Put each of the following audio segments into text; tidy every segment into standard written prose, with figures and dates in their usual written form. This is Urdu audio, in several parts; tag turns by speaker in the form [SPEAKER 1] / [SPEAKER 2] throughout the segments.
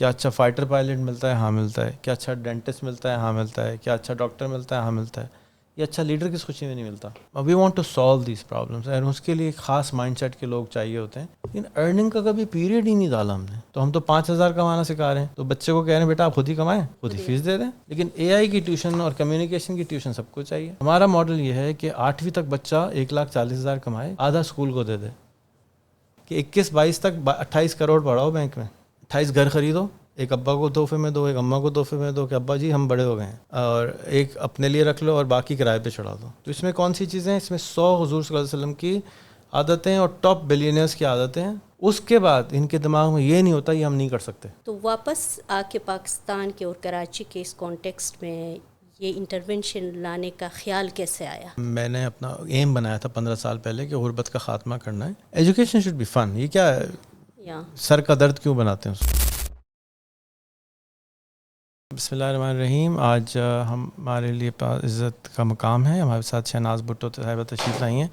[SPEAKER 1] کیا اچھا فائٹر پائلٹ ملتا ہے؟ ہاں ملتا ہے. کیا اچھا ڈینٹسٹ ملتا ہے؟ ہاں ملتا ہے. کیا اچھا ڈاکٹر ملتا ہے؟ ہاں ملتا ہے. یہ اچھا لیڈر کس خوشی میں نہیں ملتا. We want to solve these problems, اور اس کے لیے ایک خاص مائنڈ سیٹ کے لوگ چاہیے ہوتے ہیں. لیکن ارننگ کا کبھی پیریڈ ہی نہیں ڈالا ہم نے. تو ہم تو 5,000 کمانا سکھا رہے ہیں، تو بچے کو کہہ رہے ہیں بیٹا آپ خود ہی کمائیں، خود ہی فیس دے دیں. لیکن اے آئی کی ٹیوشن اور کمیونیکیشن کی ٹیوشن سب کو چاہیے. ہمارا ماڈل یہ ہے کہ 8ویں تک بچہ 1,40,000 کمائے، آدھا اسکول کو دے دے، کہ 21-22 تک 28 کروڑ پڑھاؤ بینک میں، 28 گھر خریدو، ایک ابا کو تحفے میں دو، ایک اماں کو تحفے میں دو کہ ابا جی ہم بڑے ہو گئے ہیں، اور ایک اپنے لیے رکھ لو اور باقی کرائے پہ چڑھا دو. تو اس میں کون سی چیزیں ہیں؟ اس میں 100 حضور صلی اللہ علیہ وسلم کی عادتیں اور ٹاپ بلینئرز کی عادتیں ہیں. اس کے بعد ان کے دماغ میں یہ نہیں ہوتا یہ ہم نہیں کر سکتے.
[SPEAKER 2] تو واپس آ کے پاکستان کے اور کراچی کے اس کانٹیکسٹ میں یہ انٹرونشن لانے کا خیال کیسے آیا؟
[SPEAKER 1] میں نے اپنا ایم بنایا تھا 15 سال پہلے کہ غربت کا خاتمہ کرنا ہے. Education should be fun. یہ کیا ہے، سر کا درد کیوں بناتے ہیں اس کو. بسم اللہ الرحمن الرحیم. آج ہمارے لیے عزت کا مقام ہے، ہمارے ساتھ شہناز بھٹو صاحبہ تشریف لائی ہیں.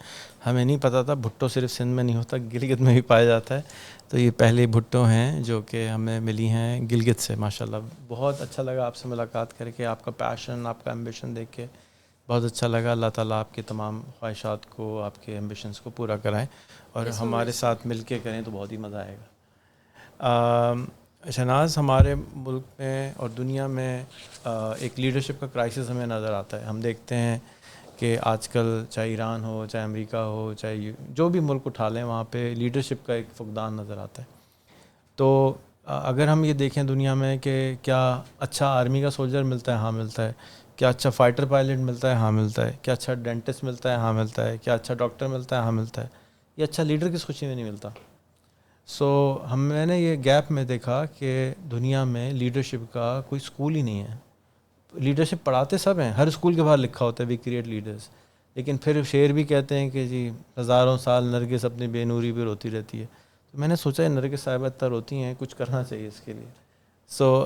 [SPEAKER 1] ہمیں نہیں پتہ تھا بھٹو صرف سندھ میں نہیں ہوتا، گلگت میں بھی پایا جاتا ہے. تو یہ پہلے بھٹو ہیں جو کہ ہمیں ملی ہیں گلگت سے. ماشاءاللہ بہت اچھا لگا آپ سے ملاقات کر کے، آپ کا پیشن، آپ کا ایمبیشن دیکھ کے بہت اچھا لگا. اللہ تعالیٰ آپ کے تمام خواہشات کو، آپ کے ایمبیشنس کو پورا کرائیں، اور ہمارے ساتھ مل کے کریں تو بہت ہی مزہ آئے گا. شہناز، ہمارے ملک میں اور دنیا میں ایک لیڈرشپ کا کرائسس ہمیں نظر آتا ہے. ہم دیکھتے ہیں کہ آج کل چاہے ایران ہو، چاہے امریکہ ہو، چاہے جو بھی ملک اٹھا لیں، وہاں پہ لیڈرشپ کا ایک فقدان نظر آتا ہے. تو اگر ہم یہ دیکھیں دنیا میں کہ کیا اچھا آرمی کا سولجر ملتا ہے؟ ہاں ملتا ہے. کیا اچھا فائٹر پائلٹ ملتا ہے؟ ہاں ملتا ہے. کیا اچھا ڈینٹسٹ ملتا ہے؟ ہاں ملتا ہے. کیا اچھا ڈاکٹر ملتا ہے؟ ہاں ملتا ہے. یہ اچھا لیڈر کس خوشی میں نہیں ملتا. میں نے یہ گیپ میں دیکھا کہ دنیا میں لیڈرشپ کا کوئی اسکول ہی نہیں ہے. لیڈرشپ پڑھاتے سب ہیں، ہر اسکول کے باہر لکھا ہوتا ہے وی کریٹ لیڈرز، لیکن پھر شعر بھی کہتے ہیں کہ جی ہزاروں سال نرگس اپنی بے نوری پہ روتی رہتی ہے. تو میں نے سوچا نرگس صاحبہ اتنا روتی ہیں، کچھ کرنا چاہیے اس کے لیے.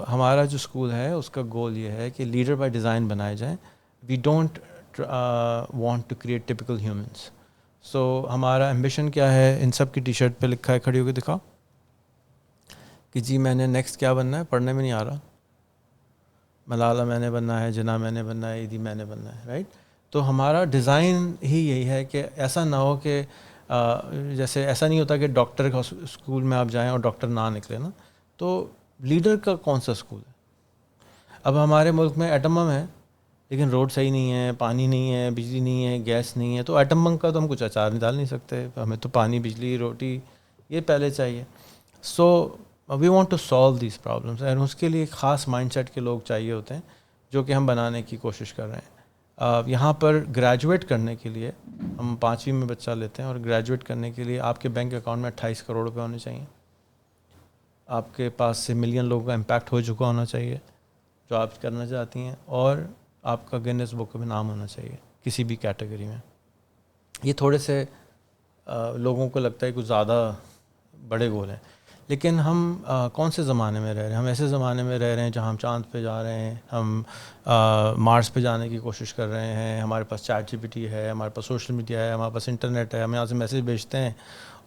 [SPEAKER 1] ہمارا جو اسکول ہے اس کا گول یہ ہے کہ لیڈر بائی ڈیزائن بنائے جائیں. We don't want to create typical humans. ہمارا ایمبیشن کیا ہے؟ ان سب کی ٹی شرٹ پہ لکھا ہے، کھڑی ہو کے دکھاؤ کہ جی میں نے نیکسٹ کیا بننا ہے. پڑھنے میں نہیں آ رہا. ملالہ میں نے بننا ہے، جناح میں نے بننا ہے، ایدھی میں نے بننا ہے، رائٹ. تو ہمارا ڈیزائن ہی یہی ہے کہ ایسا نہ ہو کہ جیسے ایسا نہیں ہوتا کہ ڈاکٹر کا اسکول میں آپ جائیں اور ڈاکٹر نہ نکلے نا. تو لیڈر کا کون سا اسکول ہے؟ اب ہمارے ملک میں ایٹم بم ہے لیکن روڈ صحیح نہیں ہے، پانی نہیں ہے، بجلی نہیں ہے، گیس نہیں ہے. تو ایٹم بم کا تو ہم کچھ اچار ڈال نہیں سکتے. ہمیں تو پانی، بجلی، روٹی یہ پہلے چاہیے. We want to solve these problems, اور اس کے لیے ایک خاص مائنڈ سیٹ کے لوگ چاہیے ہوتے ہیں جو کہ ہم بنانے کی کوشش کر رہے ہیں. یہاں پر گریجویٹ کرنے کے لیے ہم 5ویں میں بچہ لیتے ہیں، اور گریجویٹ کرنے کے لیے آپ کے بینک اکاؤنٹ میں 28 کروڑ روپے ہونے چاہیے. آپ کے پاس سے ملین لوگوں کا امپیکٹ ہو چکا ہونا چاہیے جو آپ کرنا چاہتی ہیں، اور آپ کا گنیس بک میں نام ہونا چاہیے کسی بھی کیٹیگری میں. یہ تھوڑے سے لوگوں کو لگتا ہے کچھ زیادہ بڑے گول ہیں، لیکن ہم کون سے زمانے میں رہ رہے ہیں؟ ہم ایسے زمانے میں رہ رہے ہیں جہاں ہم چاند پہ جا رہے ہیں، ہم مارس پہ جانے کی کوشش کر رہے ہیں. ہمارے پاس چیٹ جی پی ٹی ہے، ہمارے پاس سوشل میڈیا ہے، ہمارے پاس انٹرنیٹ ہے. ہم یہاں سے میسیج بھیجتے ہیں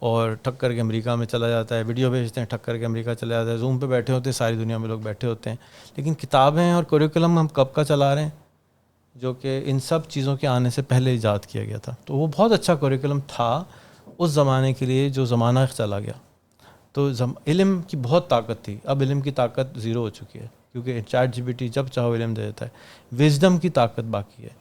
[SPEAKER 1] اور ٹھک کر کے امریکہ میں چلا جاتا ہے. ویڈیو بھیجتے ہیں، ٹھک کر کے امریکہ چلا جاتا ہے. زوم پہ بیٹھے ہوتے ہیں، ساری دنیا میں لوگ بیٹھے ہوتے ہیں. لیکن کتابیں اور کوریکولم ہم کب کا چلا رہے ہیں جو کہ ان سب چیزوں کے آنے سے پہلے ایجاد کیا گیا تھا. تو وہ بہت اچھا کوریکولم تھا اس زمانے کے لیے جو زمانہ چلا گیا. تو علم کی بہت طاقت تھی، اب علم کی طاقت زیرو ہو چکی ہے کیونکہ چیٹ جی پی ٹی جب چاہو علم دے دیتا ہے. وزڈم کی طاقت باقی ہے،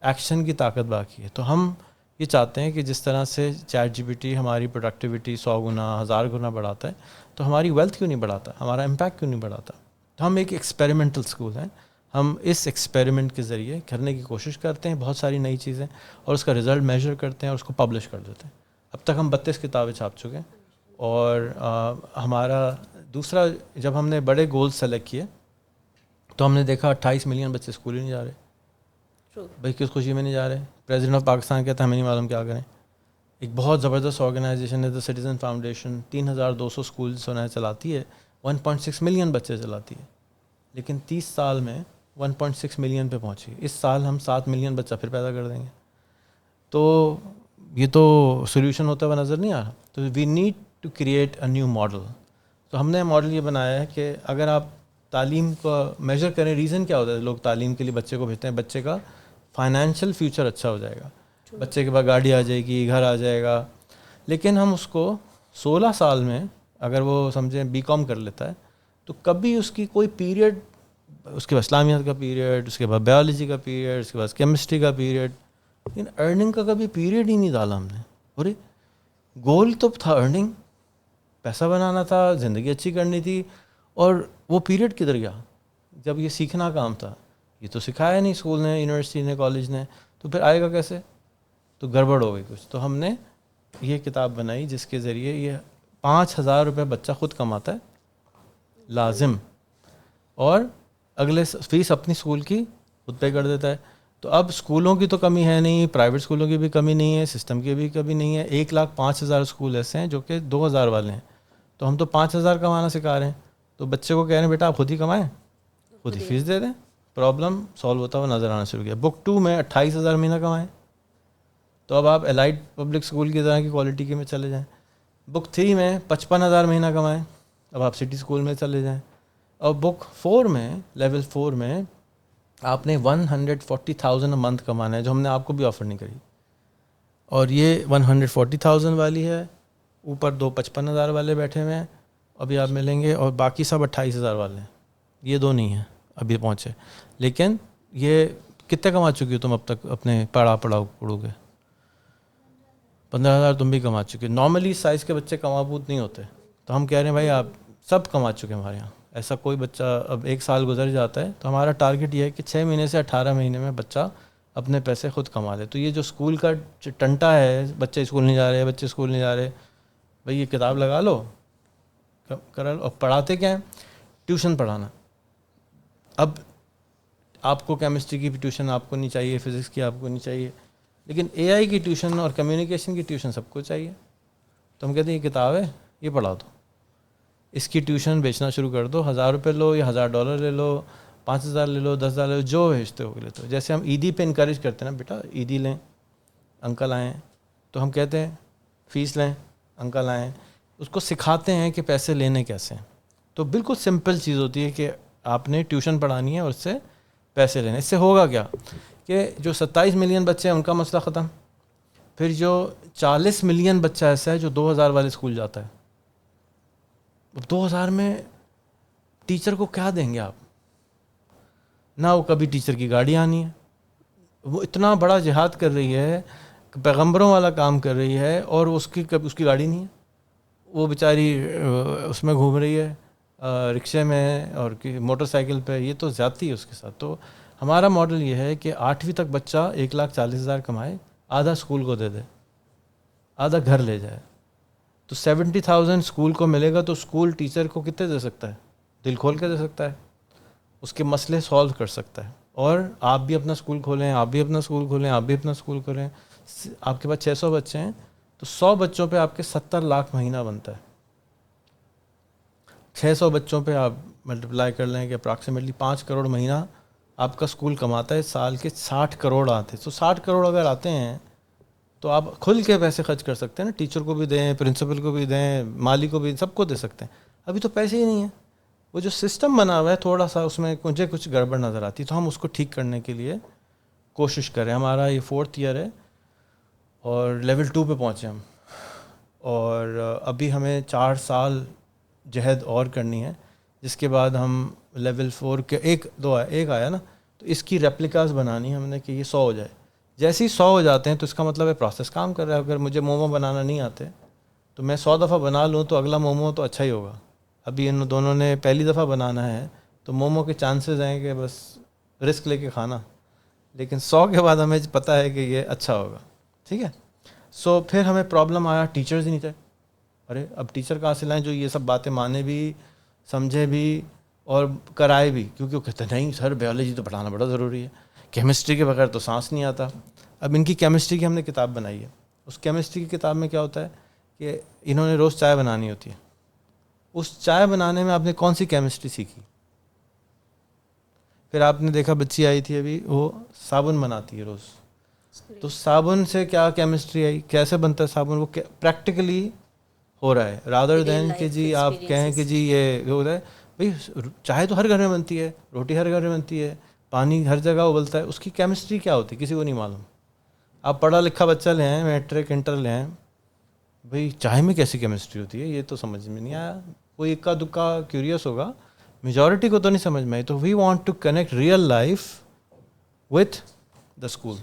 [SPEAKER 1] ایکشن کی طاقت باقی ہے. تو ہم یہ چاہتے ہیں کہ جس طرح سے چیٹ جی پی ٹی ہماری پروڈکٹیوٹی 100 گنا 1000 گنا بڑھاتا ہے، تو ہماری ویلتھ کیوں نہیں بڑھاتا، ہمارا امپیکٹ کیوں نہیں بڑھاتا. تو ہم ایک ایکسپیریمنٹل اسکول ہیں. ہم اس ایکسپیریمنٹ کے ذریعے کرنے کی کوشش کرتے ہیں بہت ساری نئی چیزیں، اور اس کا رزلٹ میجر کرتے ہیں اور اس کو پبلش کر دیتے ہیں. اب تک ہم 32 کتابیں چھاپ چکے ہیں. اور ہمارا دوسرا، جب ہم نے بڑے گولز سلیکٹ کیے تو ہم نے دیکھا 28 ملین بچے اسکول ہی نہیں جا رہے. بھائی کس خوشی میں نہیں جا رہے؟ پریزیڈنٹ آف پاکستان کہتا ہے ہمیں نہیں معلوم کیا کریں. ایک بہت زبردست آرگنائزیشن ہے دا سٹیزن فاؤنڈیشن، 3200 اسکولس چلاتی ہے، 1.6 ملین بچے چلاتی ہے، لیکن 30 سال میں 1.6 ملین پہ پہنچی. اس سال ہم 7 ملین بچہ پھر پیدا کر دیں گے. تو یہ تو سولوشن ہوتا ہوا نظر نہیں آ رہا. تو we need to create a new model. تو ہم نے ماڈل یہ بنایا ہے کہ اگر آپ تعلیم کو میجر کریں، ریزن کیا ہوتا ہے لوگ تعلیم کے لیے بچے کو بھیجتے ہیں، بچے کا فائنینشیل فیوچر اچھا ہو جائے گا، بچے کے پاس گاڑی آ جائے گی، گھر آ جائے گا. لیکن ہم اس کو 16 سال میں اگر وہ سمجھیں BCom کر لیتا ہے تو کبھی اس کی کوئی پیریڈ، اس کے بعد اسلامیات کا پیریڈ، اس کے بعد بایولوجی کا پیریڈ، اس کے بعد کیمسٹری کا پیریڈ، لیکن ارننگ کا کبھی پیریڈ ہی نہیں ڈالا ہم نے. اور گول تو تھا ارننگ، پیسہ بنانا تھا، زندگی اچھی کرنی تھی، اور وہ پیریڈ کدھر گیا جب یہ سیکھنا کام تھا؟ یہ تو سکھایا نہیں اسکول نے، یونیورسٹی نے، کالج نے، تو پھر آئے گا کیسے؟ تو گڑبڑ ہو گئی کچھ. تو ہم نے یہ کتاب بنائی جس کے ذریعے یہ 5,000 روپے بچہ خود کماتا ہے لازم، اور اگلے فیس اپنی اسکول کی خود پے کر دیتا ہے. تو اب اسکولوں کی تو کمی ہے نہیں، پرائیویٹ اسکولوں کی بھی کمی نہیں ہے، سسٹم کی بھی کمی نہیں ہے. 1,05,000 اسکول ایسے ہیں جو کہ 2,000 والے ہیں، تو ہم تو 5,000 کمانا سکھا رہے ہیں. تو بچے کو کہہ رہے ہیں بیٹا آپ خود ہی کمائیں، خود ہی فیس دے دیں. پرابلم سالو ہوتا ہوا نظر آنا شروع کیا. بک 2 میں 28,000 مہینہ کمائیں. تو اب آپ الائٹ پبلک اسکول کی طرح کی کوالٹی کے میں چلے جائیں. بک 3 میں 55,000 مہینہ کمائیں، اب آپ سٹی اسکول میں چلے جائیں. اور بک 4 میں لیول 4 میں آپ نے 140,000 منتھ کمانا ہے، جو ہم نے آپ کو بھی آفر نہیں کری. اور یہ 140,000 والی ہے، اوپر 2 55,000 والے بیٹھے ہوئے ہیں ابھی آپ ملیں گے، اور باقی سب 28,000 والے ہیں. یہ دو نہیں ہیں ابھی پہنچے. لیکن یہ کتنے کما چکی ہو تم اب تک اپنے پڑھو گے؟ 15,000 تم بھی کما چکے. نارملی سائز کے بچے کما بوت نہیں ہوتے. تو ہم کہہ رہے ہیں بھائی آپ سب کما چکے ہمارے یہاں. ایسا کوئی بچہ اب 1 سال گزر جاتا ہے تو ہمارا ٹارگٹ یہ ہے کہ 6 مہینے سے 18 مہینے میں بچہ اپنے پیسے خود کما لے. تو یہ جو اسکول کا ٹنٹا ہے، بچے اسکول نہیں جا رہے، بچے اسکول نہیں جا رہے، بھائی یہ کتاب لگا لو کرا لو. اور پڑھاتے کیا ہیں؟ ٹیوشن پڑھانا. اب آپ کو کیمسٹری کی ٹیوشن آپ کو نہیں چاہیے، فزکس کی آپ کو نہیں چاہیے، لیکن AI کی ٹیوشن اور کمیونیکیشن کی ٹیوشن سب کو چاہیے. تو ہم کہتے ہیں یہ کتاب ہے، یہ پڑھا دو، اس کی ٹیوشن بیچنا شروع کر دو. 1,000 روپے لو یا $1,000 لے لو، 5,000 لے لو، 10,000 لے لو، جو بھیجتے ہو لیتے ہو. جیسے ہم عیدی پہ انکریج کرتے ہیں نا، بیٹا عیدی لیں، انکل آئیں، تو ہم کہتے ہیں فیس لیں، انکل آئیں. اس کو سکھاتے ہیں کہ پیسے لینے کیسے ہیں. تو بالکل سمپل چیز ہوتی ہے کہ آپ نے ٹیوشن پڑھانی ہے اور اس سے پیسے لینے. اس سے ہوگا کیا کہ جو 27 ملین بچے ہیں ان کا مسئلہ ختم. پھر جو 40 ملین بچہ ایسا ہے جو 2,000 والے اسکول جاتا ہے. 2,000 میں ٹیچر کو کیا دیں گے آپ؟ نہ وہ کبھی ٹیچر کی گاڑی آنی ہے، وہ اتنا بڑا جہاد کر رہی ہے، پیغمبروں والا کام کر رہی ہے، اور اس کی گاڑی نہیں ہے. وہ بیچاری اس میں گھوم رہی ہے رکشے میں اور موٹر سائیکل پہ. یہ تو زیادتی ہے اس کے ساتھ. تو ہمارا ماڈل یہ ہے کہ 8ویں تک بچہ 1,40,000 کمائے، آدھا اسکول کو دے دے، آدھا گھر لے جائے. تو 70,000 اسکول کو ملے گا، تو اسکول ٹیچر کو کتنے دے سکتا ہے؟ دل کھول کے دے سکتا ہے، اس کے مسئلے سالو کر سکتا ہے. اور آپ بھی اپنا اسکول کھولیں، آپ بھی اپنا اسکول کھولیں، آپ بھی اپنا اسکول کھولیں. آپ کے پاس 600 بچے ہیں تو 100 بچوں پہ آپ کے 70 لاکھ مہینہ بنتا ہے. 600 بچوں پہ آپ ملٹیپلائی کر لیں کہ اپراکسیمیٹلی 5 کروڑ مہینہ آپ کا اسکول کماتا ہے. سال کے 60 کروڑ آتے. تو 60 کروڑ اگر آتے ہیں تو آپ کھل کے پیسے خرچ کر سکتے ہیں نا. ٹیچر کو بھی دیں، پرنسپل کو بھی دیں، مالی کو بھی، سب کو دے سکتے ہیں. ابھی تو پیسے ہی نہیں ہیں. وہ جو سسٹم بنا ہوا ہے تھوڑا سا اس میں مجھے کچھ گڑبڑ نظر آتی، تو ہم اس کو ٹھیک کرنے کے لیے کوشش کریں. ہمارا یہ 4تھ ایئر ہے اور لیول 2 پہ پہنچے ہم، اور ابھی ہمیں 4 سال جہد اور کرنی ہے، جس کے بعد ہم لیول 4 کے ایک آیا نا، تو اس کی ریپلیکاز بنانی ہے ہم نے کہ یہ 100 ہو جائے. جیسے ہی 100 ہو جاتے ہیں تو اس کا مطلب ہے پروسیس کام کر رہا ہے. اگر مجھے مومو بنانا نہیں آتے تو میں 100 دفعہ بنا لوں تو اگلا مومو تو اچھا ہی ہوگا. ابھی ان دونوں نے پہلی دفعہ بنانا ہے تو مومو کے چانسز ہیں کہ بس رسک لے کے کھانا، لیکن 100 کے بعد ہمیں پتہ ہے کہ یہ اچھا ہوگا. ٹھیک ہے. سو پھر ہمیں پرابلم آیا، ٹیچرز ہی نہیں تھے. ارے اب ٹیچر کہاں سے لائیں جو یہ سب باتیں مانے بھی، سمجھے بھی اور کرائے بھی، کیونکہ وہ کہتے ہیں نہیں سر بایولوجی تو پڑھانا بڑا ضروری ہے، کیمسٹری کے بغیر تو سانس نہیں آتا. اب ان کی کیمسٹری کی ہم نے کتاب بنائی ہے. اس کیمسٹری کی کتاب میں کیا ہوتا ہے کہ انہوں نے روز چائے بنانی ہوتی ہے. اس چائے بنانے میں آپ نے کون سی کیمسٹری سیکھی؟ پھر آپ نے دیکھا بچی آئی تھی ابھی، وہ صابن بناتی ہے روز، تو صابن سے کیا کیمسٹری آئی، کیسے بنتا ہے صابن، وہ پریکٹیکلی ہو رہا ہے, رادر دین کہ جی آپ کہیں کہ جی یہ ہوتا ہے. بھائی چائے تو ہر گھر میں بنتی ہے, روٹی ہر گھر میں بنتی ہے, پانی ہر جگہ ابلتا ہے, اس کی کیمسٹری کیا ہوتی ہے کسی کو نہیں معلوم. آپ پڑھا لکھا بچہ لے آئیں, میٹرک انٹر لے آئیں, بھائی چائے میں کیسی کیمسٹری ہوتی ہے یہ تو سمجھ میں نہیں آیا. کوئی اکا دکا کیوریس ہوگا, میجورٹی کو تو نہیں سمجھ میں آئی. تو we want to connect real life with the school.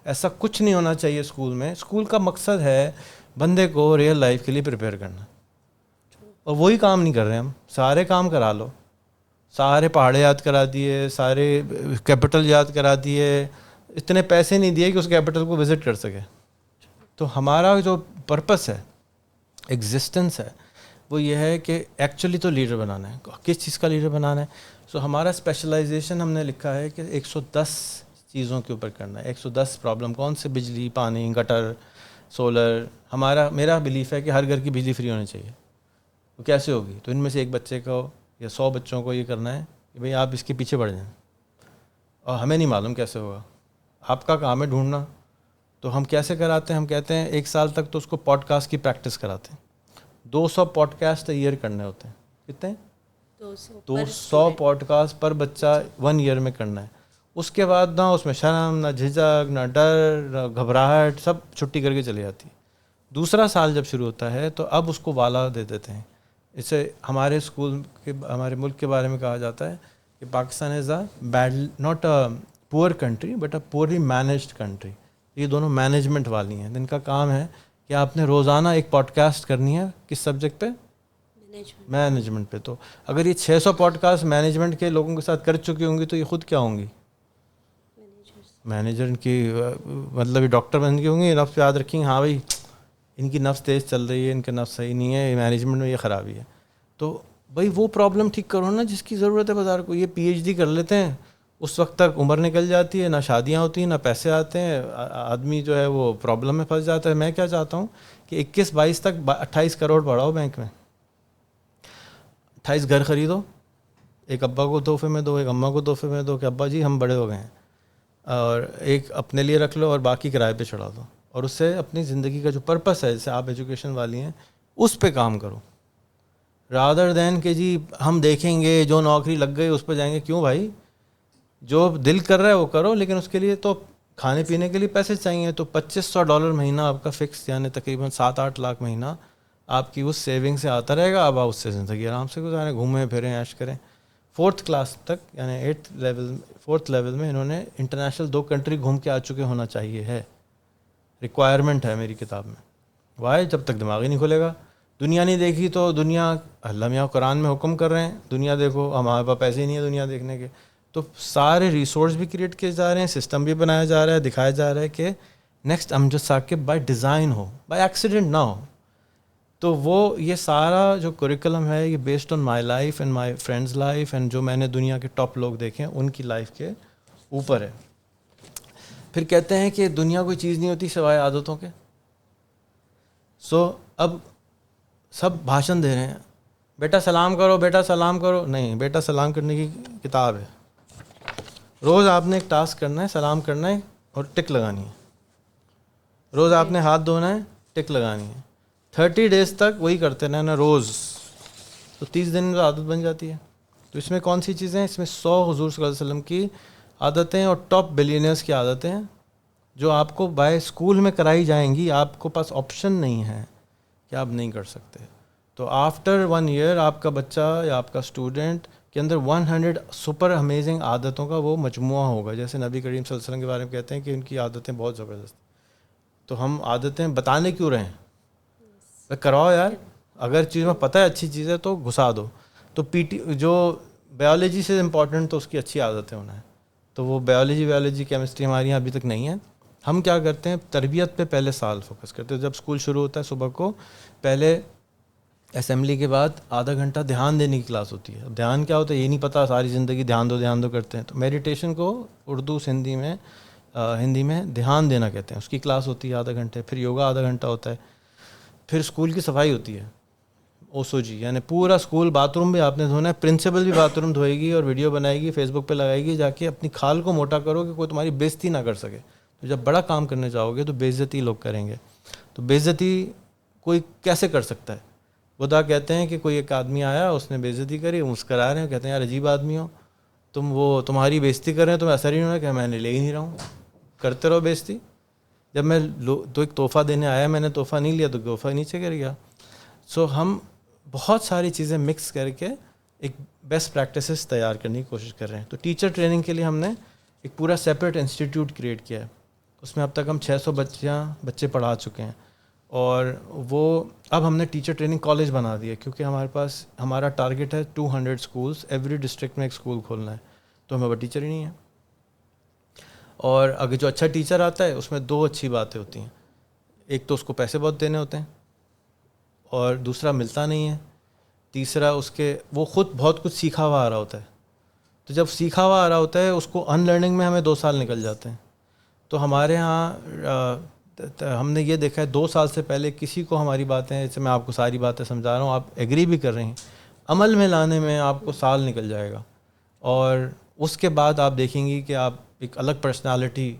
[SPEAKER 1] ایسا کچھ نہیں ہونا چاہیے اسکول میں. اسکول کا مقصد ہے بندے کو ریئل لائف کے لیے پریپیئر کرنا, اور وہی کام نہیں کر رہے ہم. سارے کام کرا لو, سارے پہاڑے یاد کرا دیے, سارے کیپٹل یاد کرا دیے, اتنے پیسے نہیں دیے کہ اس کیپٹل کو وزٹ کر سکے. تو ہمارا جو پرپس ہے, ایگزسٹنس ہے, وہ یہ ہے کہ ایکچولی تو لیڈر بنانا ہے. کس چیز کا لیڈر بنانا ہے؟ سو ہمارا اسپیشلائزیشن ہم نے لکھا ہے کہ 110 چیزوں کے اوپر کرنا ہے. 110 پرابلم. کون سے؟ بجلی, پانی, گٹر, سولر. میرا بلیف ہے کہ ہر گھر کی بجلی فری ہونی چاہیے. وہ کیسے ہوگی؟ تو ان میں سے ایک بچے کو یا 100 بچوں کو یہ کرنا ہے کہ بھئی آپ اس کے پیچھے بڑھ جائیں, اور ہمیں نہیں معلوم کیسے ہوگا. آپ کا کام ہے ڈھونڈنا. تو ہم کیسے کراتے ہیں؟ ہم کہتے ہیں 1 سال تک تو اس کو پوڈ کاسٹ کی پریکٹس کراتے ہیں. 200 پوڈ کاسٹ ایئر کرنے ہوتے ہیں. کتنے؟ 200 پوڈ کاسٹ پر بچہ 1 ایئر میں کرنا ہے. اس کے بعد نہ اس میں شرم, نہ جھجک, نہ ڈر, نہ گھبراہٹ, سب چھٹی کر کے چلی جاتی ہے. دوسرا سال جب شروع ہوتا ہے تو اب اس کو والا دے دیتے ہیں. اسے ہمارے اسکول کے, ہمارے ملک کے بارے میں کہا جاتا ہے کہ پاکستان از اے بیڈ, ناٹ اے پور country but a poorly managed country. یہ دونوں مینجمنٹ والی ہیں جن کا کام ہے کہ آپ نے روزانہ ایک پوڈ کاسٹ کرنی ہے. کس سبجیکٹ پہ؟ مینجمنٹ پہ. تو اگر یہ 600 پوڈ کاسٹ مینجمنٹ کے لوگوں کے ساتھ کر چکی ہوں گی تو یہ خود کیا ہوں گی؟ مینیجر کی, مطلب یہ ڈاکٹر بن گئی ہوں گی, نفس یاد رکھیں گے ہاں بھائی ان کی نفس تیز چل رہی ہے, ان کا نفس صحیح نہیں ہے, مینجمنٹ میں یہ خرابی ہے. تو بھائی وہ پرابلم ٹھیک کرو نا جس کی ضرورت ہے بازار کو. یہ PhD کر لیتے ہیں, اس وقت تک عمر نکل جاتی ہے, نہ شادیاں ہوتی ہیں, نہ پیسے آتے ہیں, آدمی جو ہے وہ پرابلم میں پھنس جاتا ہے. میں کیا چاہتا ہوں کہ 21-22 تک 28 کروڑ بڑھاؤ بینک میں, 28 گھر خریدو, ایک ابا کو تحفے میں دو, ایک اماں کو تحفے میں دو کہ ابا جی ہم بڑے ہو گئے ہیں, اور ایک اپنے لیے رکھ لو اور باقی کرائے پہ چڑھا دو. اور اس سے اپنی زندگی کا جو پرپس ہے, جیسے آپ ایجوکیشن والی ہیں, اس پہ کام کرو, رادر دین کہ جی ہم دیکھیں گے جو نوکری لگ گئی اس پہ جائیں گے. کیوں بھائی؟ جو دل کر رہا ہے وہ کرو, لیکن اس کے لیے تو کھانے پینے کے لیے پیسے چاہیے. تو $2500 مہینہ آپ کا فکس, یعنی تقریباً 7-8 لاکھ مہینہ آپ کی اس سیونگ سے آتا رہے گا. اب آپ اس سے زندگی آرام سے گزاریں, گھومیں پھریں, عیش کریں. 4th کلاس تک یعنی 4th لیول میں انہوں نے انٹرنیشنل 2 کنٹری گھوم کے آ چکے ہونا چاہیے ہے. ریکوائرمنٹ ہے میری کتاب میں. وائی؟ جب تک دماغ ہی نہیں کھلے گا. دنیا نہیں دیکھی تو دنیا, اللہ میاں قرآن میں حکم کر رہے ہیں دنیا دیکھو, ہمارے پاس پیسے ہی نہیں ہے دنیا دیکھنے کے. تو سارے ریسورس بھی کریٹ کیے جا رہے ہیں, سسٹم بھی بنایا جا رہا ہے, دکھایا جا رہا ہے کہ next Amjad Saqib by design who, by accident نہ ہو. تو وہ یہ سارا جو کریکلم ہے یہ based on my life and my friends life and جو میں نے دنیا کے ٹاپ لوگ دیکھے ہیں ان کی لائف کے اوپر ہے. پھر کہتے ہیں کہ دنیا کوئی چیز نہیں ہوتی سوائے عادتوں کے. سو اب سب بھاشن دے رہے ہیں, بیٹا سلام کرو, بیٹا سلام کرو. نہیں, بیٹا سلام کرنے کی کتاب ہے. روز آپ نے ایک ٹاسک کرنا ہے, سلام کرنا ہے اور ٹک لگانی ہے. روز آپ نے ہاتھ دھونا ہے, ٹک لگانی ہے. 30 days تک وہی کرتے رہنا روز, تو 30 دن میں عادت بن جاتی ہے. تو اس میں کون سی چیزیں ہیں؟ اس میں 100 حضور صلی اللہ علیہ وسلم کی عادتیں اور ٹاپ بلینئرز کی عادتیں ہیں جو آپ کو بائی اسکول میں کرائی جائیں گی. آپ کو پاس آپشن نہیں ہے کہ آپ نہیں کر سکتے. تو آفٹر 1 year آپ کا بچہ یا آپ کا اسٹوڈنٹ کے اندر 100 سپر امیزنگ عادتوں کا وہ مجموعہ ہوگا. جیسے نبی کریم صلی اللہ علیہ وسلم کے بارے میں کہتے ہیں کہ ان کی عادتیں بہت زبردست. تو ہم عادتیں بتانے کیوں رہے ہیں؟ کراؤ یار, اگر چیز میں پتہ ہے اچھی چیز ہے تو گھسا دو. تو جو بایولوجی سے امپورٹنٹ تو اس کی اچھی عادتیں ہونا ہے. تو وہ بایولوجی کیمسٹری ہماری یہاں ابھی تک نہیں ہے. ہم کیا کرتے ہیں, تربیت پہ پہلے سال فوکس کرتے ہیں. جب اسکول شروع ہوتا ہے صبح کو, پہلے اسمبلی کے بعد آدھا گھنٹہ دھیان دینے کی کلاس ہوتی ہے. اب دھیان کیا ہوتا ہے یہ نہیں پتہ, ساری زندگی دھیان دو کرتے ہیں. تو میڈیٹیشن کو اردو ہندی میں دھیان دینا کہتے ہیں. اس کی کلاس ہوتی ہے آدھا گھنٹے. پھر یوگا آدھا گھنٹہ ہوتا ہے. پھر اسکول کی صفائی ہوتی ہے, OSOG یعنی پورا اسکول. باتھ روم بھی آپ نے دھونا ہے, پرنسپل بھی باتھ روم دھوئے گی اور ویڈیو بنائے گی, فیس بک پہ لگائے گی, جا کے اپنی کھال کو موٹا کرو کہ کوئی تمہاری بے عزتی نہ کر سکے. تو جب بڑا کام کرنے جاؤ گے تو بے عزتی لوگ کریں گے. تو بے عزتی کوئی کیسے کر سکتا ہے؟ خدا کہتے ہیں کہ کوئی ایک آدمی آیا, اس نے بے عزتی کری, مسکرا رہے ہیں, کہتے ہیں یار عجیب آدمی ہو تم, وہ تمہاری بےزتی کر رہے ہیں, تمہیں اثر ہی نہیں ہو رہا کہ میں نے لے ہی نہیں رہا ہوں, کرتے رہو بےزتی. جب میں تو ایک تحفہ دینے آیا, میں نے تحفہ نہیں لیا تو تحفہ نیچے گر گیا. سو ہم بہت ساری چیزیں مکس کر کے ایک بیسٹ پریکٹسز تیار کرنے کی کوشش کر رہے ہیں. تو ٹیچر ٹریننگ کے لیے ہم نے ایک پورا سیپریٹ انسٹیٹیوٹ کریٹ کیا ہے. اس میں اب تک ہم 600 بچے پڑھا چکے ہیں, اور وہ اب ہم نے ٹیچر ٹریننگ کالج بنا دیا, کیونکہ ہمارے پاس ہمارا ٹارگیٹ ہے 200 اسکولس, ایوری ڈسٹرکٹ میں ایک اسکول کھولنا ہے, تو ہمیں وہ ٹیچر ہی نہیں ہے. اور اگر جو اچھا ٹیچر آتا ہے اس میں 2 اچھی باتیں ہوتی ہیں, ایک تو اس کو پیسے بہت دینے ہوتے ہیں, اور دوسرا ملتا نہیں ہے, تیسرا اس کے وہ خود بہت کچھ سیکھا ہوا آ رہا ہوتا ہے. تو جب سیکھا ہوا آ رہا ہوتا ہے اس کو ان لرننگ میں ہمیں 2 سال نکل جاتے ہیں. تو ہمارے ہاں ہم نے یہ دیکھا ہے 2 سال سے پہلے کسی کو ہماری باتیں, جیسے میں آپ کو ساری باتیں سمجھا رہا ہوں, آپ ایگری بھی کر رہے ہیں, عمل میں لانے میں آپ کو سال نکل جائے گا, اور اس کے بعد آپ دیکھیں گی کہ آپ ایک الگ پرسنالٹی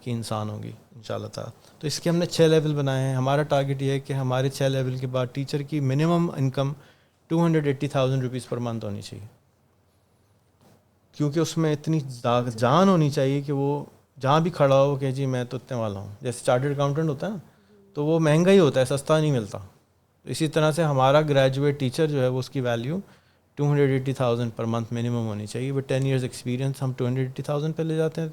[SPEAKER 1] کی انسان ہوگی انشاءاللہ تعالیٰ. تو اس کے ہم نے 6 لیول بنائے ہیں. ہمارا ٹارگیٹ یہ ہے کہ ہمارے 6 لیول کے بعد ٹیچر کی minimum income 280,000 rupees per month ہونی چاہیے, کیونکہ اس میں اتنی جان ہونی چاہیے کہ وہ جہاں بھی کھڑا ہو کہ جی میں تو اتنے والا ہوں. جیسے چارٹرڈ اکاؤنٹنٹ ہوتا ہے نا, تو وہ مہنگا ہی ہوتا ہے, سستا نہیں ملتا. اسی طرح سے ہمارا گریجویٹ ٹیچر جو ہے وہ اس کی ویلیو 280,000 پر منتھ منیمم ہونی چاہیے. وہ 10 ایئرز ایکسپیرینس ہم 280,000 پہ لے جاتے ہیں,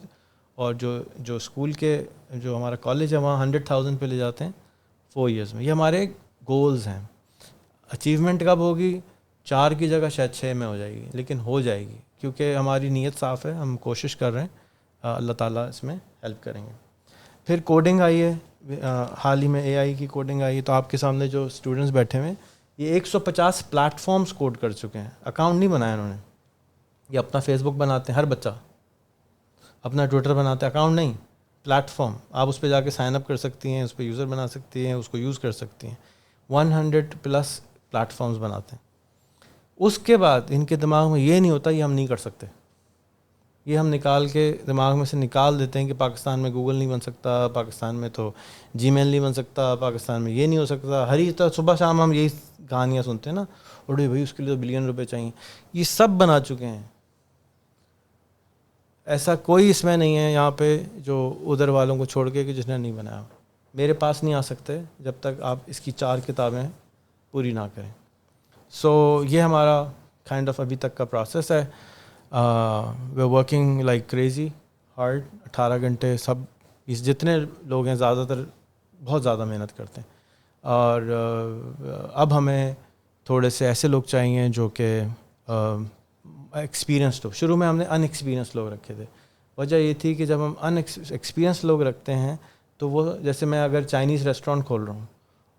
[SPEAKER 1] اور جو اسکول کے جو ہمارا کالج ہے وہاں 100,000 پہ لے جاتے ہیں 4 ایئرز میں. یہ ہمارے گولز ہیں. اچیومنٹ کب ہوگی؟ 4 کی جگہ شاید 6 میں ہو جائے گی, لیکن ہو جائے گی, کیونکہ ہماری نیت صاف ہے, ہم کوشش کر رہے ہیں, اللہ تعالیٰ اس میں ہیلپ کریں گے. پھر کوڈنگ آئی ہے, حال ہی میں اے آئی کی کوڈنگ آئی ہے. تو آپ کے سامنے جو اسٹوڈنٹس بیٹھے ہوئے ہیں یہ 150 پلیٹ فارمز کوڈ کر چکے ہیں. اکاؤنٹ نہیں بنایا انہوں نے, یہ اپنا فیس بک بناتے ہیں, ہر بچہ اپنا ٹویٹر بناتے ہیں, اکاؤنٹ نہیں, پلیٹ فارم. آپ اس پہ جا کے سائن اپ کر سکتی ہیں, اس پہ یوزر بنا سکتی ہیں, اس کو یوز کر سکتی ہیں. 100+ پلیٹ فارمز بناتے ہیں. اس کے بعد ان کے دماغ میں یہ نہیں ہوتا یہ ہم نہیں کر سکتے. یہ ہم نکال کے دماغ میں سے نکال دیتے ہیں کہ پاکستان میں گوگل نہیں بن سکتا, پاکستان میں تو جی میل نہیں بن سکتا, پاکستان میں یہ نہیں ہو سکتا. ہر ہی طرح صبح شام ہم یہی کہانیاں سنتے ہیں نا, اڑے بھائی اس کے لیے تو بلین روپے چاہیے. یہ سب بنا چکے ہیں. ایسا کوئی اس میں نہیں ہے یہاں پہ جو ادھر والوں کو چھوڑ کے کہ جس نے نہیں بنایا. میرے پاس نہیں آ سکتے جب تک آپ اس کی 4 کتابیں پوری نہ کریں. سو یہ ہمارا کائنڈ آف ابھی تک کا پروسیس ہے. We working like crazy hard. 18 گھنٹے سب اس جتنے لوگ ہیں زیادہ تر بہت زیادہ محنت کرتے ہیں. اور اب ہمیں تھوڑے سے ایسے لوگ چاہیے جو کہ ایکسپیرینسڈ ہو. شروع میں ہم نے ان ایکسپیرینس لوگ رکھے تھے. وجہ یہ تھی کہ جب ہم ان ایکسپیرینس لوگ رکھتے ہیں تو وہ, جیسے میں اگر چائنیز ریسٹورینٹ کھول رہا ہوں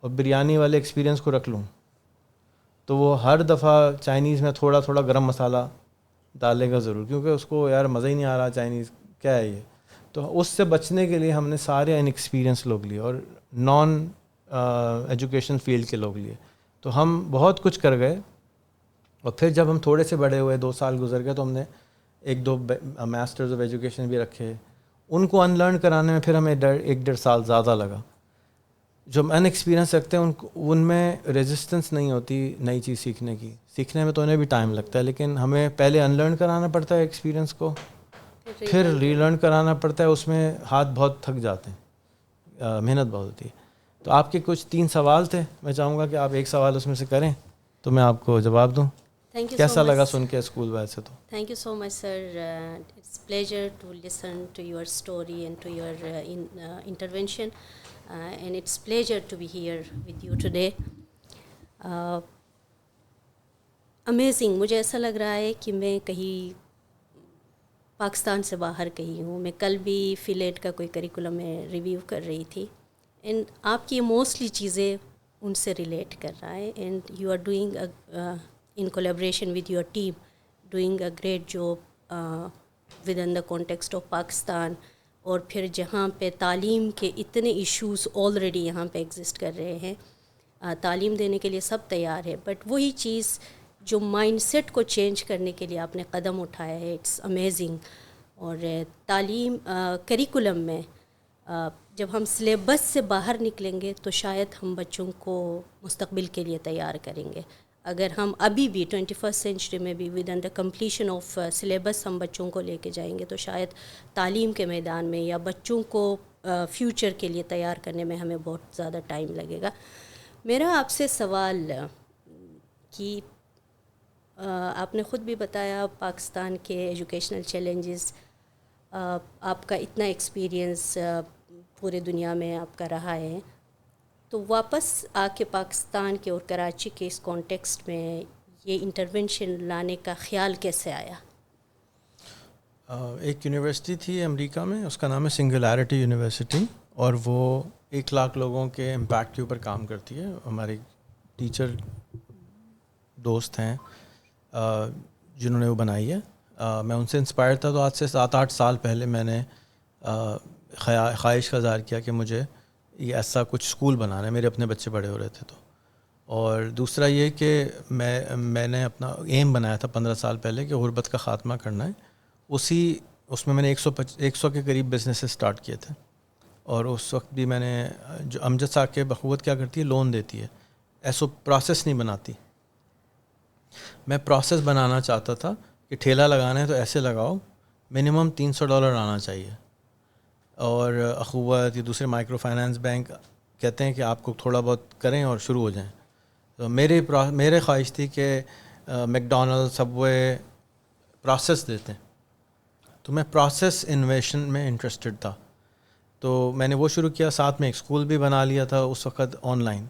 [SPEAKER 1] اور بریانی والے ایکسپیرینس کو رکھ لوں تو وہ ہر دفعہ چائنیز میں تھوڑا تھوڑا گرم مسالہ ڈالے گا ضرور, کیونکہ اس کو یار مزہ ہی نہیں آ رہا چائنیز کیا ہے یہ. تو اس سے بچنے کے لیے ہم نے سارے ان ایکسپیرینس لوگ لیے اور نان ایجوکیشن فیلڈ کے لوگ لیے. تو ہم بہت کچھ کر گئے. اور پھر جب ہم تھوڑے سے بڑے ہوئے, 2 سال گزر گئے, تو ہم نے 1-2 ماسٹرز آف ایجوکیشن بھی رکھے. ان کو ان لرن کرانے میں پھر ہمیں 1-1.5 سال زیادہ لگا. جو ہم ان ایکسپیرینس رکھتے ہیں ان میں ریزسٹنس نہیں ہوتی نئی چیز سیکھنے کی. سیکھنے میں تو انہیں بھی ٹائم لگتا ہے, لیکن ہمیں پہلے ان لرن کرانا پڑتا ہے ایکسپیرینس کو, پھر ری لرن کرانا پڑتا ہے. اس میں ہاتھ بہت تھک جاتے ہیں, محنت بہت ہوتی ہے. تو آپ کے کچھ 3 سوال تھے, میں چاہوں گا کہ آپ ایک سوال اس میں سے کریں تو میں آپ کو جواب دوں. کیسا لگا سن کے اسکول ویسے تو؟
[SPEAKER 2] Thank you so much sir. It's pleasure to listen to your story and to your intervention and it's pleasure to be here with you today. Amazing. مجھے ایسا لگ رہا ہے کہ میں کہیں پاکستان سے باہر کہیں ہوں. میں کل بھی فیلیٹ کا کوئی کریکولم میں ریویو کر رہی تھی, اینڈ آپ کی موسٹلی چیزیں ان سے ریلیٹ کر رہا ہے. And you are doing in collaboration with your team, doing a great job within the context of Pakistan. اور پھر جہاں پہ تعلیم کے اتنے ایشوز آلریڈی یہاں پہ ایگزسٹ کر رہے ہیں, تعلیم دینے کے لیے سب تیار ہے, بٹ وہی چیز جو مائنڈ سیٹ کو چینج کرنے کے لیے آپ نے قدم اٹھایا ہے, اٹس امیزنگ. اور تعلیم کریکولم میں جب ہم سلیبس سے باہر نکلیں گے تو شاید ہم بچوں کو مستقبل کے لیے تیار کریں گے. اگر ہم ابھی بھی 21 سینچری میں بھی with in the completion of syllabus ہم بچوں کو لے کے جائیں گے تو شاید تعلیم کے میدان میں یا بچوں کو فیوچر کے لیے تیار کرنے میں ہمیں بہت زیادہ ٹائم لگے گا. میرا آپ سے سوال کہ آپ نے خود بھی بتایا پاکستان کے ایجوکیشنل چیلنجز، آپ کا اتنا ایکسپیرینس پورے دنیا میں آپ کا رہا ہے، تو واپس آ کے پاکستان کے اور کراچی کے اس کانٹیکسٹ میں یہ انٹرونشن لانے کا خیال کیسے آیا؟
[SPEAKER 1] ایک یونیورسٹی تھی امریکہ میں، اس کا نام ہے سنگولیرٹی یونیورسٹی، اور وہ 1,00,000 لوگوں کے امپیکٹ کے اوپر کام کرتی ہے. ہمارے ٹیچر دوست ہیں جنہوں نے وہ بنائی ہے. میں ان سے انسپائر تھا، تو آج سے 7-8 سال پہلے میں نے خواہش کا اظہار کیا کہ مجھے یہ ایسا کچھ اسکول بنانا ہے. میرے اپنے بچے بڑے ہو رہے تھے تو. اور دوسرا یہ کہ میں نے اپنا ایم بنایا تھا 15 سال پہلے کہ غربت کا خاتمہ کرنا ہے. اس میں نے 100 کے قریب بزنس اسٹارٹ کیے تھے. اور اس وقت بھی میں نے جو امجد صاحب بقوت کیا کرتی ہے، لون دیتی ہے، ایسو پروسیس نہیں بناتی. میں پروسیس بنانا چاہتا تھا کہ ٹھیلا لگانا ہے تو ایسے لگاؤ، منیمم $300 آنا چاہیے. اور اخوت یا دوسرے مائکرو فائنانس بینک کہتے ہیں کہ آپ کو تھوڑا بہت کریں اور شروع ہو جائیں. تو میرے خواہش تھی کہ میک ڈونلڈ، سب وے پروسیس دیتے ہیں، تو میں پروسیس انویشن میں انٹرسٹڈ تھا. تو میں نے وہ شروع کیا، ساتھ میں ایک اسکول بھی بنا لیا تھا اس وقت آن لائن.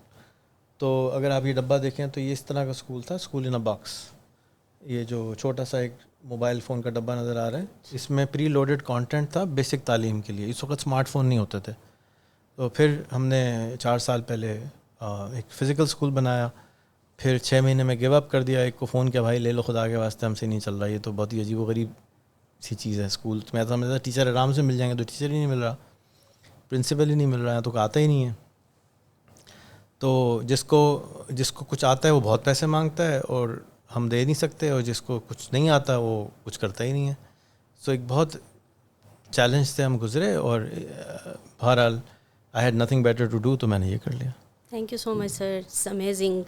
[SPEAKER 1] تو اگر آپ یہ ڈبہ دیکھیں تو یہ اس طرح کا اسکول تھا، اسکول ان اے باکس. یہ جو چھوٹا سا ایک موبائل فون کا ڈبہ نظر آ رہا ہے، اس میں پری لوڈڈ کانٹینٹ تھا بیسک تعلیم کے لیے. اس وقت اسمارٹ فون نہیں ہوتے تھے. تو پھر ہم نے 4 سال پہلے ایک فزیکل اسکول بنایا. پھر 6 مہینے میں گیو اپ کر دیا. ایک کو فون کیا، بھائی لے لو خدا کے واسطے، ہم سے نہیں چل رہا، یہ تو بہت ہی عجیب و غریب سی چیز ہے اسکول. میں تو سمجھتا ٹیچر آرام سے مل جائیں گے، تو ٹیچر ہی نہیں مل رہا، پرنسپل ہی نہیں مل رہا ہے، تو آتا ہی نہیں ہے. تو جس کو کچھ آتا ہے وہ بہت پیسے مانگتا ہے اور ہم دے نہیں سکتے، اور جس کو کچھ نہیں آتا وہ کچھ کرتا ہی نہیں ہے. سو ایک بہت چیلنج سے ہم گزرے، اور بہرحال I had nothing better to do, تو میں نے یہ کر لیا.
[SPEAKER 2] Thank you so much sir, it's amazing.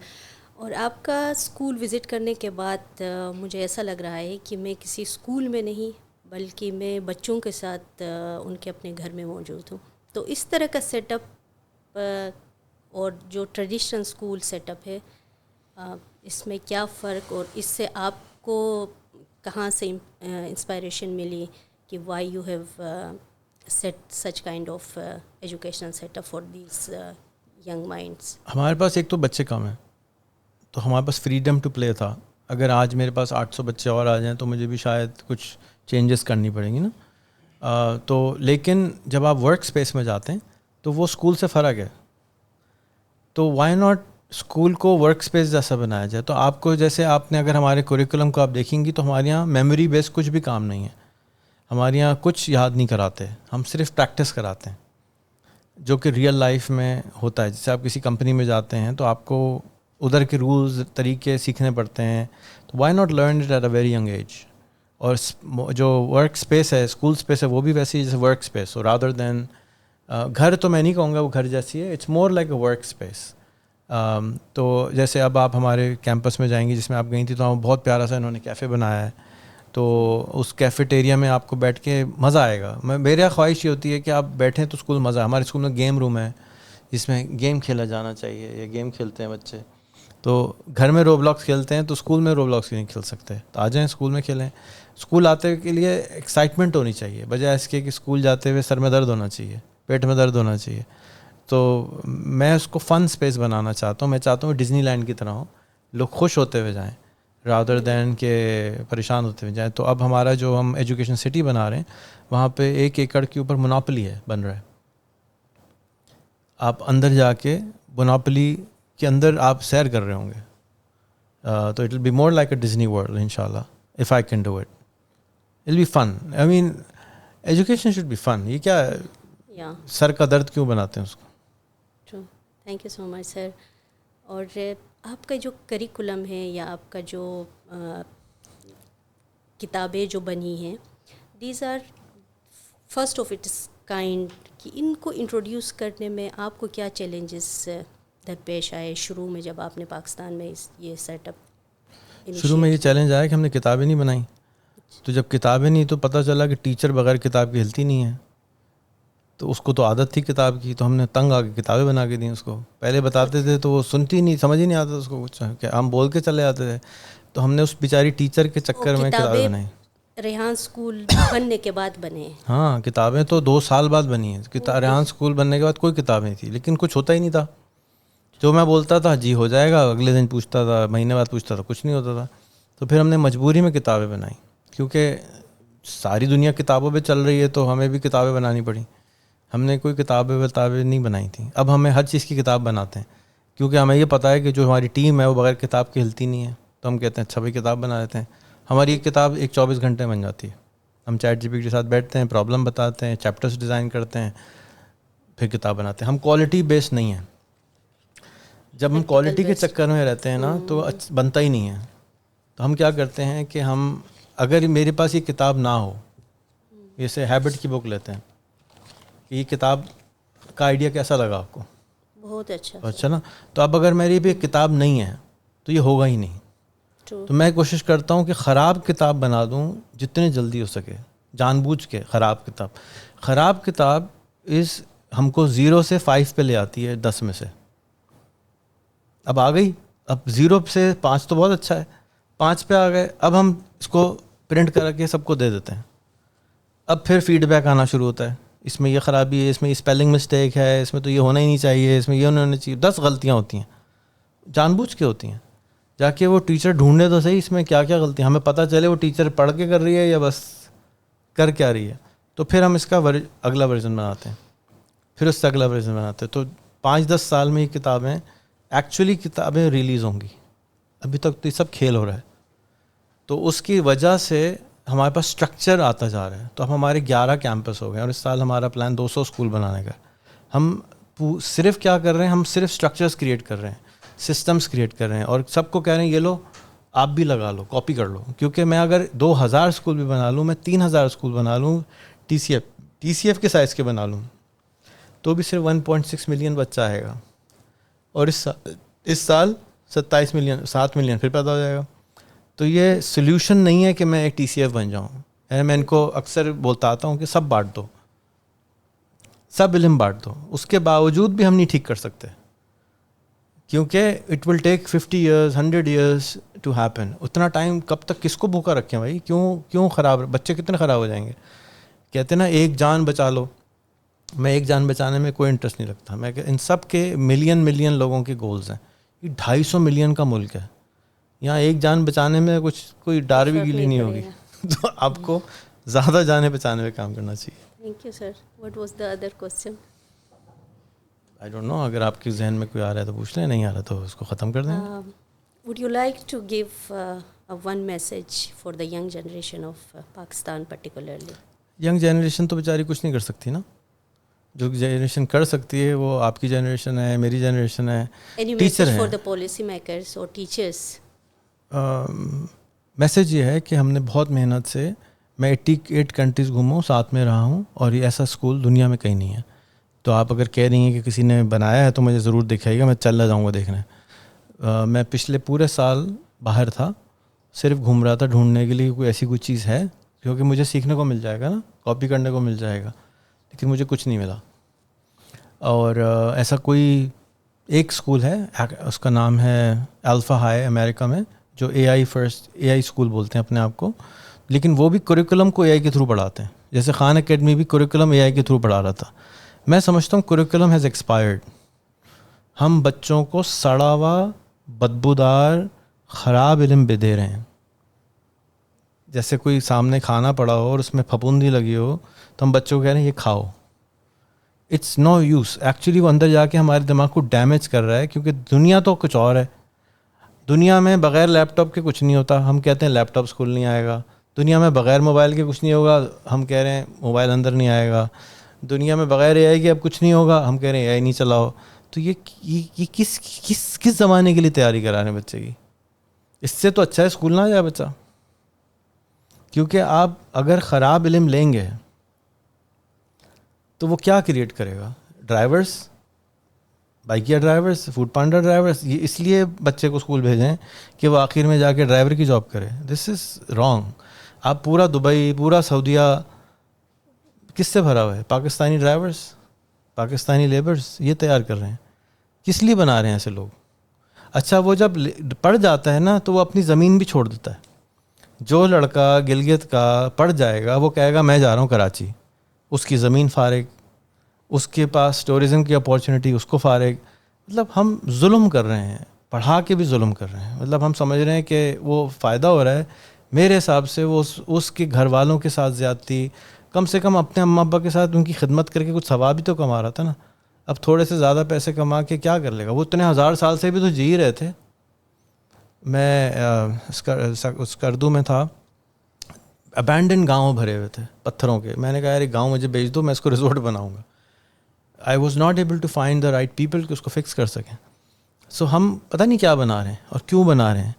[SPEAKER 2] اور آپ کا اسکول وزٹ کرنے کے بعد مجھے ایسا لگ رہا ہے کہ میں کسی اسکول میں نہیں بلکہ میں بچوں کے ساتھ ان کے اپنے گھر میں موجود ہوں. تو اس طرح کا سیٹ اپ اور جو ٹریڈیشنل اسکول سیٹ اپ ہے، اس میں کیا فرق، اور اس سے آپ کو کہاں سے انسپائریشن ملی کہ why you have set such kind of educational set up for these young minds?
[SPEAKER 1] ہمارے پاس ایک تو بچے کم ہیں، تو ہمارے پاس فریڈم ٹو پلے تھا. اگر آج میرے پاس 800 بچے اور آ جائیں تو مجھے بھی شاید کچھ چینجز کرنی پڑیں گی نا. تو لیکن جب آپ ورک اسپیس میں جاتے ہیں تو وہ اسکول سے فرق ہے. تو وائی ناٹ اسکول کو ورک اسپیس جیسا بنایا جائے. تو آپ کو جیسے آپ نے اگر ہمارے کوریکولم کو آپ دیکھیں گی تو ہمارے یہاں میموری بیس کچھ بھی کام نہیں ہے. ہمارے یہاں کچھ یاد نہیں کراتے، ہم صرف پریکٹس کراتے ہیں، جو کہ ریئل لائف میں ہوتا ہے. جیسے آپ کسی کمپنی میں جاتے ہیں تو آپ کو ادھر کے رولز طریقے سیکھنے پڑتے ہیں. تو why not learn it at a very young age. اور جو ورک اسپیس ہے، اسکول اسپیس ہے، وہ بھی ویسی ہے جیسے ورک اسپیس ہو، رادر دین گھر. تو میں نہیں کہوں گا وہ گھر جیسی ہے، it's more like a work space. تو جیسے اب آپ ہمارے کیمپس میں جائیں گی جس میں آپ گئی تھی، تو بہت پیارا سا انہوں نے کیفے بنایا ہے. تو اس کیفیٹیریا میں آپ کو بیٹھ کے مزہ آئے گا. میرا خواہش یہ ہوتی ہے کہ آپ بیٹھیں تو اسکول مزہ. ہمارے اسکول میں گیم روم ہے جس میں گیم کھیلا جانا چاہیے، یا گیم کھیلتے ہیں بچے. تو گھر میں رو بلاکس کھیلتے ہیں تو اسکول میں رو بلاکس نہیں کھیل سکتے، تو آ جائیں اسکول میں کھیلیں. اسکول آتے کے لیے ایکسائٹمنٹ ہونی چاہیے، بجائے اس کے کہ اسکول جاتے ہوئے سر میں درد ہونا چاہیے، پیٹ میں درد ہونا چاہیے. تو میں اس کو فن اسپیس بنانا چاہتا ہوں. میں چاہتا ہوں ڈزنی لینڈ کی طرح ہو، لوگ خوش ہوتے ہوئے جائیں رادر دین کہ پریشان ہوتے ہوئے جائیں. تو اب ہمارا جو ہم ایجوکیشن سٹی بنا رہے ہیں، وہاں پہ 1 ایکڑ کے اوپر مونوپلی ہے، بن رہا ہے. آپ اندر جا کے مونوپلی کے اندر آپ سیر کر رہے ہوں گے. تو it will be more like a Disney world ان شاء اللہ، if I can do it. It will be fun. I mean education should be fun. یہ کیا سر کا درد کیوں بناتے ہیں اس کو؟
[SPEAKER 2] تھینک یو سو مچ سر. اور آپ کا جو کریکولم ہے یا آپ کا جو کتابیں جو بنی ہیں، these are first of its kind کی ان کو انٹروڈیوس کرنے میں آپ کو کیا چیلنجز درپیش آئے شروع میں جب آپ نے پاکستان میں یہ سیٹ اپ؟
[SPEAKER 1] شروع میں یہ چیلنج آیا کہ ہم نے کتابیں نہیں بنائیں. تو جب کتابیں نہیں تو پتہ چلا کہ ٹیچر بغیر کتاب کی ہلتی نہیں ہے. تو اس کو تو عادت تھی کتاب کی, تو ہم نے تنگ آ کے کتابیں بنا کے دیں اس کو. پہلے بتاتے تھے تو وہ سنتی نہیں, سمجھ ہی نہیں آتا اس کو کچھ, کہ ہم بول کے چلے آتے تھے. تو ہم نے اس بیچاری ٹیچر کے چکر میں کتابیں بنائیں.
[SPEAKER 2] ریحان اسکول بننے کے بعد بنے؟
[SPEAKER 1] ہاں, کتابیں تو 2 سال بعد بنی ہیں. ریحان اسکول بننے کے بعد کوئی کتاب نہیں تھی, لیکن کچھ ہوتا ہی نہیں تھا. جو میں بولتا تھا جی ہو جائے گا, اگلے دن پوچھتا تھا, مہینے بعد پوچھتا تھا, کچھ نہیں ہوتا تھا. تو پھر ہم نے مجبوری میں کتابیں بنائیں, کیونکہ ساری دنیا کتابوں پہ چل رہی ہے تو ہمیں بھی کتابیں بنانی پڑیں. ہم نے کوئی کتابیں نہیں بنائی تھیں. اب ہمیں ہر چیز کی کتاب بناتے ہیں, کیونکہ ہمیں یہ پتہ ہے کہ جو ہماری ٹیم ہے وہ بغیر کتاب کے ہلتی نہیں ہے. تو ہم کہتے ہیں اچھا بھائی کتاب بنا دیتے ہیں. ہماری ایک کتاب 24 گھنٹے بن جاتی ہے. ہم چیٹ جی پی ٹی کے ساتھ بیٹھتے ہیں, پرابلم بتاتے ہیں, چیپٹرز ڈیزائن کرتے ہیں, پھر کتاب بناتے ہیں. ہم کوالٹی بیس نہیں ہیں. جب ہم کوالٹی کے چکر میں رہتے ہیں نا تو بنتا ہی نہیں ہے. تو ہم کیا کرتے ہیں کہ ہم, اگر میرے پاس یہ کتاب نہ ہو, جیسے ہیبٹ کی بک لیتے ہیں, کہ یہ کتاب کا آئیڈیا کیسا لگا آپ کو؟
[SPEAKER 2] بہت اچھا.
[SPEAKER 1] اچھا نا. تو اب اگر میری بھی ایک کتاب نہیں ہے تو یہ ہوگا ہی نہیں. تو میں کوشش کرتا ہوں کہ خراب کتاب بنا دوں جتنے جلدی ہو سکے, جان بوجھ کے. خراب کتاب ہم کو 0 سے 5 پہ لے آتی ہے 10 میں سے. اب آ گئی, اب 0 سے 5 تو بہت اچھا ہے, 5 پہ آ گئے, اب ہم اس کو پرنٹ کر کے سب کو دے دیتے ہیں. اب پھر فیڈ بیک آنا شروع ہوتا ہے, اس میں یہ خرابی ہے, اس میں اسپیلنگ مسٹیک ہے, اس میں تو یہ ہونا ہی نہیں چاہیے, اس میں یہ ہونا چاہیے. 10 غلطیاں ہوتی ہیں, جان بوجھ کے ہوتی ہیں. جا کے وہ ٹیچر ڈھونڈے تو صحیح اس میں کیا کیا غلطیاں, ہمیں پتہ چلے وہ ٹیچر پڑھ کے کر رہی ہے یا بس کر کیا رہی ہے. تو پھر ہم اس کا اگلا ورژن بناتے ہیں, پھر اس سے اگلا ورژن بناتے ہیں. تو 5-10 سال میں یہ کتابیں ایکچولی کتابیں ریلیز ہوں گی. ابھی تک تو یہ سب کھیل ہو رہا ہے. تو اس کی وجہ سے ہمارے پاس اسٹرکچر آتا جا رہا ہے. تو اب ہمارے 11 کیمپس ہو گئے, اور اس سال ہمارا پلان 200 اسکول بنانے کا. ہم صرف کیا کر رہے ہیں, ہم صرف اسٹرکچرز کریٹ کر رہے ہیں, سسٹمز کریٹ کر رہے ہیں, اور سب کو کہہ رہے ہیں یہ لو آپ بھی لگا لو, کاپی کر لو. کیونکہ میں اگر 2000 اسکول بھی بنا لوں, میں 3000 اسکول بنا لوں, ٹی سی ایف کے سائز کے بنا لوں, تو بھی صرف 1.6 ملین بچہ آئے گا. اور اس سال 27 ملین 7 ملین پھر پیدا ہو جائے گا. تو یہ سلیوشن نہیں ہے کہ میں ایک ٹی سی ایف بن جاؤں. میں ان کو اکثر بولتا آتا ہوں کہ سب بانٹ دو, سب علم بانٹ دو. اس کے باوجود بھی ہم نہیں ٹھیک کر سکتے, کیونکہ it will take 50 years 100 years to happen. اتنا ٹائم کب تک کس کو بھوکا رکھیں بھائی؟ کیوں خراب, بچے کتنے خراب ہو جائیں گے. کہتے ہیں نا ایک جان بچا لو. میں ایک جان بچانے میں کوئی انٹرسٹ نہیں رکھتا. میں ان سب کے ملین لوگوں کے گولز ہیں. یہ 250 ملین کا ملک ہے, یہاں ایک جان بچانے میں کوئی ڈار بھی گیلی نہیں ہوگی. تو آپ کو زیادہ جانیں بچانے میں کام کرنا چاہیے.
[SPEAKER 2] Thank you sir. What was the other question?
[SPEAKER 1] I don't know, اگر آپ کے ذہن میں کوئی آ رہا ہے تو پوچھ لیں, نہیں آ رہا تو اس کو ختم کر دیں.
[SPEAKER 2] Would you like to give one message for the young generation of Pakistan particularly?
[SPEAKER 1] Young generation تو بیچاری کچھ نہیں کر سکتی نا. جو جنریشن کر سکتی ہے وہ آپ کی جنریشن ہے, میری جنریشن ہے, ٹیچر ہیں.
[SPEAKER 2] فار دا پالیسی میکرز اور ٹیچرس,
[SPEAKER 1] میسج یہ ہے کہ ہم نے بہت محنت سے, میں 88 کنٹریز گھوما ہوں, ساتھ میں رہا ہوں, اور یہ ایسا اسکول دنیا میں کہیں نہیں ہے. تو آپ اگر کہہ رہی ہیں کہ کسی نے بنایا ہے تو مجھے ضرور دکھائیے گا, میں چلا جاؤں گا دیکھنے. میں پچھلے پورے سال باہر تھا, صرف گھوم رہا تھا ڈھونڈنے کے لیے کوئی ایسی کوئی چیز ہے, کیونکہ مجھے سیکھنے کو مل جائے گا نا, کاپی کرنے کو مل جائے گا, لیکن مجھے کچھ نہیں ملا. اور ایسا کوئی ایک اسکول ہے, اس کا نام ہے الفا ہائی, امریکہ میں, جو اے آئی اسکول بولتے ہیں اپنے آپ کو, لیکن وہ بھی کریکولم کو اے آئی کے تھرو پڑھاتے ہیں. جیسے خان اکیڈمی بھی کریکولم اے آئی کے تھرو پڑھا رہا تھا. میں سمجھتا ہوں کریکولم ہیز ایکسپائرڈ. ہم بچوں کو سڑا ہوا بدبودار خراب علم بھی دے رہے ہیں. جیسے کوئی سامنے کھانا پڑا ہو اور اس میں پھپھوندی لگی ہو تو ہم بچوں کو کہہ رہے ہیں یہ کھاؤ. It's no use. ایکچولی وہ اندر جا کے ہمارے دماغ کو ڈیمیج کر رہا ہے, کیونکہ دنیا تو کچھ اور ہے. دنیا میں بغیر لیپ ٹاپ کے کچھ نہیں ہوتا, ہم کہتے ہیں لیپ ٹاپ اسکول نہیں آئے گا. دنیا میں بغیر موبائل کے کچھ نہیں ہوگا, ہم کہہ رہے ہیں موبائل اندر نہیں آئے گا. دنیا میں بغیر اے آئی کے اب کچھ نہیں ہوگا, ہم کہہ رہے ہیں اے آئی نہیں چلاؤ. تو یہ کس زمانے کے لیے تیاری کرا رہے ہیں بچے کی؟ اس سے تو اچھا ہے اسکول نہ جائے بچہ. کیونکہ آپ اگر خراب علم لیں گے تو وہ کیا کریٹ کرے گا؟ Drivers, Bykea drivers, food panda drivers. یہ اس لیے بچے کو اسکول بھیجیں کہ وہ آخر میں جا کے ڈرائیور کی جاب کرے. دس از رانگ. آپ پورا دبئی، پورا سعودیہ کس سے بھرا ہوا ہے؟ پاکستانی ڈرائیورس، پاکستانی لیبرس یہ تیار کر رہے ہیں. کس لیے بنا رہے ہیں ایسے لوگ؟ اچھا وہ جب پڑھ جاتا ہے نا تو وہ اپنی زمین بھی چھوڑ دیتا ہے. جو لڑکا گلگت کا پڑھ جائے گا وہ کہے گا میں جا رہا ہوں کراچی، اس کی زمین فارغ، اس کے پاس ٹورزم کی اپارچونیٹی اس کو فارغ. مطلب ہم ظلم کر رہے ہیں، پڑھا کے بھی ظلم کر رہے ہیں. مطلب ہم سمجھ رہے ہیں کہ وہ فائدہ ہو رہا ہے. میرے حساب سے وہ اس کے گھر والوں کے ساتھ زیادتی، کم سے کم اپنے اماں ابا کے ساتھ ان کی خدمت کر کے کچھ ثواب بھی تو کما رہا تھا نا. اب تھوڑے سے زیادہ پیسے کما کے کیا کر لے گا؟ وہ اتنے 1000 سال سے بھی تو جی رہے تھے. میں اسکردو میں تھا، ابینڈن گاؤں بھرے ہوئے تھے پتھروں کے. میں نے کہا یار ایک گاؤں مجھے بیچ دو، میں اس کو ریزورٹ بناؤں گا. I was not able to find the right people کہ اس کو فکس کر سکیں. سو ہم پتہ نہیں کیا بنا رہے ہیں اور کیوں بنا رہے ہیں،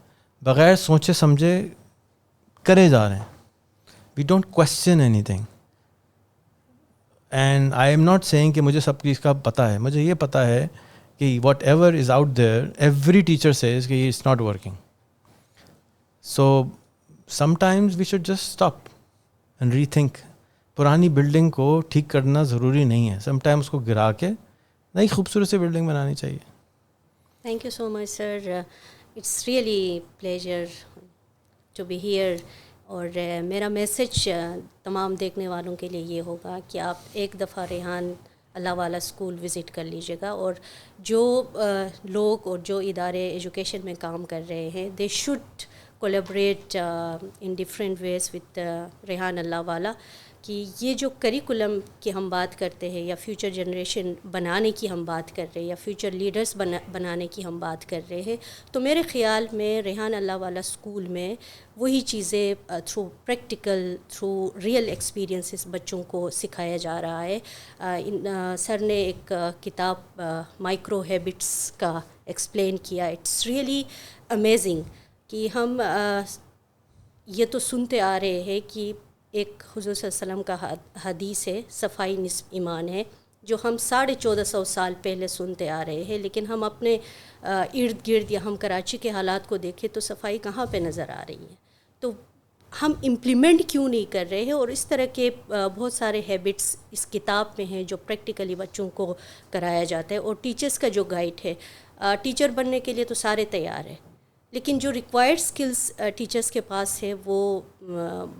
[SPEAKER 1] بغیر سوچے سمجھے کرے جا رہے ہیں. We don't question anything. And I am not saying کہ مجھے سب چیز کا پتہ ہے. مجھے یہ پتہ ہے کہ whatever is out there every teacher says کہ it's not working. So sometimes we should just stop and rethink. پرانی بلڈنگ کو ٹھیک کرنا ضروری نہیں ہے، سم ٹائم اس کو گرا کے نئی خوبصورت سی بلڈنگ بنانی چاہیے.
[SPEAKER 2] Thank you so much sir. It's really pleasure to be here. اور میرا میسج تمام دیکھنے والوں کے لیے یہ ہوگا کہ آپ ایک دفعہ ریحان اللہ والا اسکول وزٹ کر لیجیے گا. اور جو لوگ اور جو ادارے ایجوکیشن میں کام کر رہے ہیں they should collaborate in different ways with Rehan Allahwala. کہ یہ جو کریکولم کی ہم بات کرتے ہیں یا فیوچر جنریشن بنانے کی ہم بات کر رہے ہیں یا فیوچر لیڈرز بنانے کی ہم بات کر رہے ہیں، تو میرے خیال میں ریحان اللہ والا اسکول میں وہی چیزیں through practical, through real experiences بچوں کو سکھایا جا رہا ہے. سر نے ایک کتاب مائکرو ہیبٹس کا ایکسپلین کیا. اٹس ریئلی امیزنگ کہ ہم یہ تو سنتے آ رہے ہیں کہ ایک حضور صلی اللہ علیہ وسلم کا حدیث ہے صفائی نصف ایمان ہے، جو ہم 1450 سال پہلے سنتے آ رہے ہیں، لیکن ہم اپنے ارد گرد یا ہم کراچی کے حالات کو دیکھیں تو صفائی کہاں پہ نظر آ رہی ہے. تو ہم امپلیمنٹ کیوں نہیں کر رہے ہیں؟ اور اس طرح کے بہت سارے ہیبٹس اس کتاب میں ہیں جو پریکٹیکلی بچوں کو کرایا جاتا ہے. اور ٹیچرس کا جو گائیڈ ہے، ٹیچر بننے کے لیے تو سارے تیار ہیں، لیکن جو ریکوائرڈ سکلز ٹیچرس کے پاس ہے وہ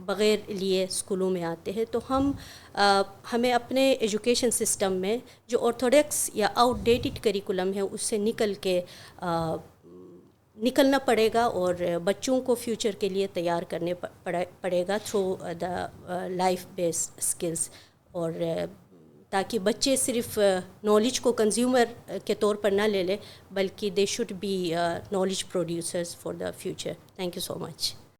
[SPEAKER 2] بغیر لیے اسکولوں میں آتے ہیں. تو ہمیں اپنے ایجوکیشن سسٹم میں جو آرتھوڈکس یا آؤٹ ڈیٹڈ کریکولم ہے اس سے نکلنا پڑے گا اور بچوں کو فیوچر کے لیے تیار کرنے پڑے گا through the life based skills. اور تاکہ بچے صرف نالج کو کنزیومر کے طور پر نہ لے لیں بلکہ they should be knowledge producers for the future. Thank you so much.